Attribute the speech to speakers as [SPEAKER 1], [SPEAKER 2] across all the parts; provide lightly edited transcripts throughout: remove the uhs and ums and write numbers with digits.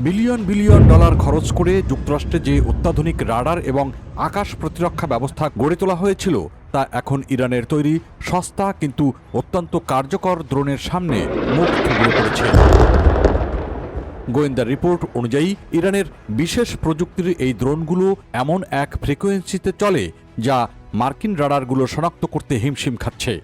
[SPEAKER 1] Billion billion dollar খরচ করে যুক্তরাষ্ট্রে যে অত্যাধুনিক রাডার এবং আকাশ প্রতিরক্ষা ব্যবস্থা গড়ে তোলা হয়েছিল তা এখন ইরানের তৈরি সস্তা কিন্তু অত্যন্ত কার্যকর ড্রোনের সামনে মুখ থুবড়ে পড়েছে। গোয়েন্দা রিপোর্ট অনুযায়ী ইরানের বিশেষ প্রযুক্তির এই ড্রোনগুলো এমন এক ফ্রিকোয়েন্সিতে চলে যা মার্কিন রাডারগুলো শনাক্ত করতে হিমশিম খাচ্ছে।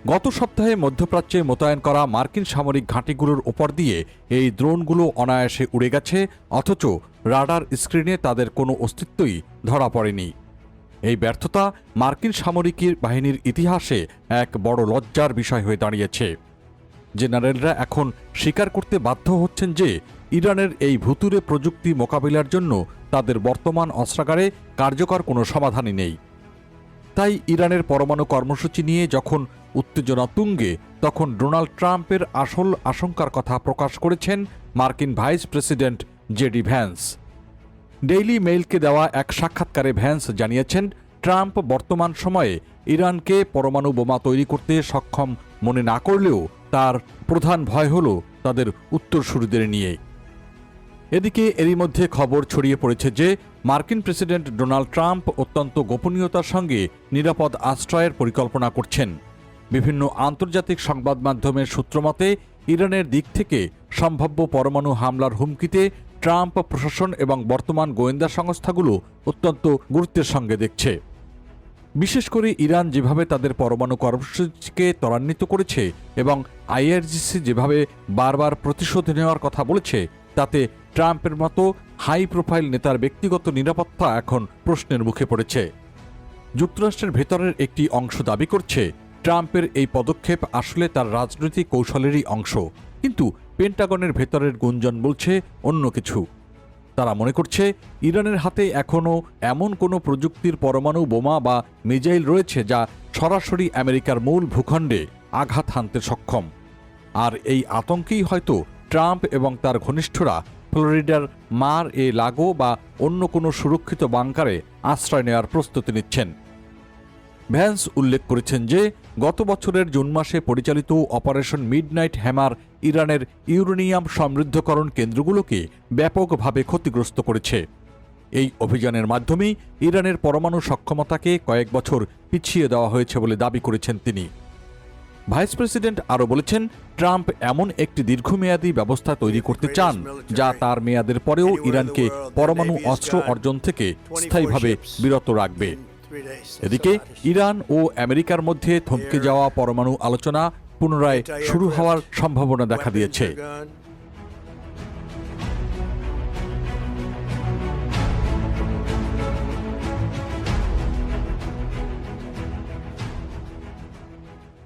[SPEAKER 1] গত সপ্তাহে মধ্যপ্রাচ্যে মোতায়েন করা মার্কিন সামরিক ঘাঁটিগুলোর ওপর দিয়ে এই ড্রোনগুলো অনায়াসে উড়ে গেছে, অথচ রাডার স্ক্রিনে তাদের কোনো অস্তিত্বই ধরা পড়েনি। এই ব্যর্থতা মার্কিন সামরিক বাহিনীর ইতিহাসে এক বড় লজ্জার বিষয় হয়ে দাঁড়িয়েছে। জেনারেলরা এখন স্বীকার করতে বাধ্য হচ্ছেন যে ইরানের এই ভুতুরে প্রযুক্তি মোকাবিলার জন্য তাদের বর্তমান অস্ত্রাগারে কার্যকর কোনো সমাধানই নেই। তাই ইরানের পরমাণু কর্মসূচি নিয়ে যখন উত্তেজনা তুঙ্গে, তখন ডোনাল্ড ট্রাম্পের আসল আশঙ্কার কথা প্রকাশ করেছেন মার্কিন vice president JD Vance. Daily মেইলকে দেওয়া এক সাক্ষাৎকারে ভ্যান্স জানিয়েছেন, ট্রাম্প বর্তমান সময়ে ইরানকে পরমাণু বোমা তৈরি করতে সক্ষম মনে না করলেও তার প্রধান ভয় হল তাদের উত্তরসূরিদের নিয়ে। এদিকে এরই মধ্যে খবর ছড়িয়ে পড়েছে যে মার্কিন প্রেসিডেন্ট ডোনাল্ড ট্রাম্প অত্যন্ত গোপনীয়তার সঙ্গে নিরাপদ আশ্রয়ের পরিকল্পনা করছেন। বিভিন্ন আন্তর্জাতিক সংবাদ মাধ্যমের সূত্রমতে ইরানের দিক থেকে সম্ভাব্য পরমাণু হামলার হুমকিতে ট্রাম্প প্রশাসন এবং বর্তমান গোয়েন্দা সংস্থাগুলো অত্যন্ত গুরুত্বের সঙ্গে দেখছে। বিশেষ করে ইরান যেভাবে তাদের পরমাণু কর্মসূচিকে ত্বরান্বিত করেছে এবং আইআরজিসি যেভাবে বারবার প্রতিশোধ নেওয়ার কথা বলেছে, তাতে ট্রাম্পের মতো হাই প্রোফাইল নেতার ব্যক্তিগত নিরাপত্তা এখন প্রশ্নের মুখে পড়েছে। যুক্তরাষ্ট্রের ভেতরের একটি অংশ দাবি করছে ট্রাম্পের এই পদক্ষেপ আসলে তার রাজনৈতিক কৌশলেরই অংশ, কিন্তু পেন্টাগনের ভেতরের গুঞ্জন বলছে অন্য কিছু। তারা মনে করছে ইরানের হাতে এখনও এমন কোনো প্রযুক্তির পরমাণু বোমা বা মিসাইল রয়েছে যা সরাসরি আমেরিকার মূল ভূখণ্ডে আঘাত হানতে সক্ষম। আর এই আতঙ্কেই হয়তো ট্রাম্প এবং তার ঘনিষ্ঠরা ফ্লোরিডার মার এ লাগো বা অন্য কোনো সুরক্ষিত বাংকারে আশ্রয় নেওয়ার প্রস্তুতি নিচ্ছেন। ভ্যান্স উল্লেখ করেছেন যে গত বছরের জুন মাসে পরিচালিত অপারেশন মিডনাইট হ্যামার ইরানের ইউরেনিয়াম সমৃদ্ধকরণ কেন্দ্রগুলোকে ব্যাপকভাবে ক্ষতিগ্রস্ত করেছে। এই অভিযানের মাধ্যমেই ইরানের পরমাণু সক্ষমতাকে কয়েক বছর পিছিয়ে দেওয়া হয়েছে বলে দাবি করেছেন তিনি। ভাইস প্রেসিডেন্ট আরও বলেছেন, ট্রাম্প এমন একটি দীর্ঘমেয়াদী ব্যবস্থা তৈরি করতে চান যা তার মেয়াদের পরেও ইরানকে পরমাণু অস্ত্র অর্জন থেকে স্থায়ীভাবে বিরত রাখবে। এদিকে ইরান ও আমেরিকার মধ্যে থমকে যাওয়া পরমাণু আলোচনা পুনরায় শুরু হওয়ার সম্ভাবনা দেখা দিয়েছে।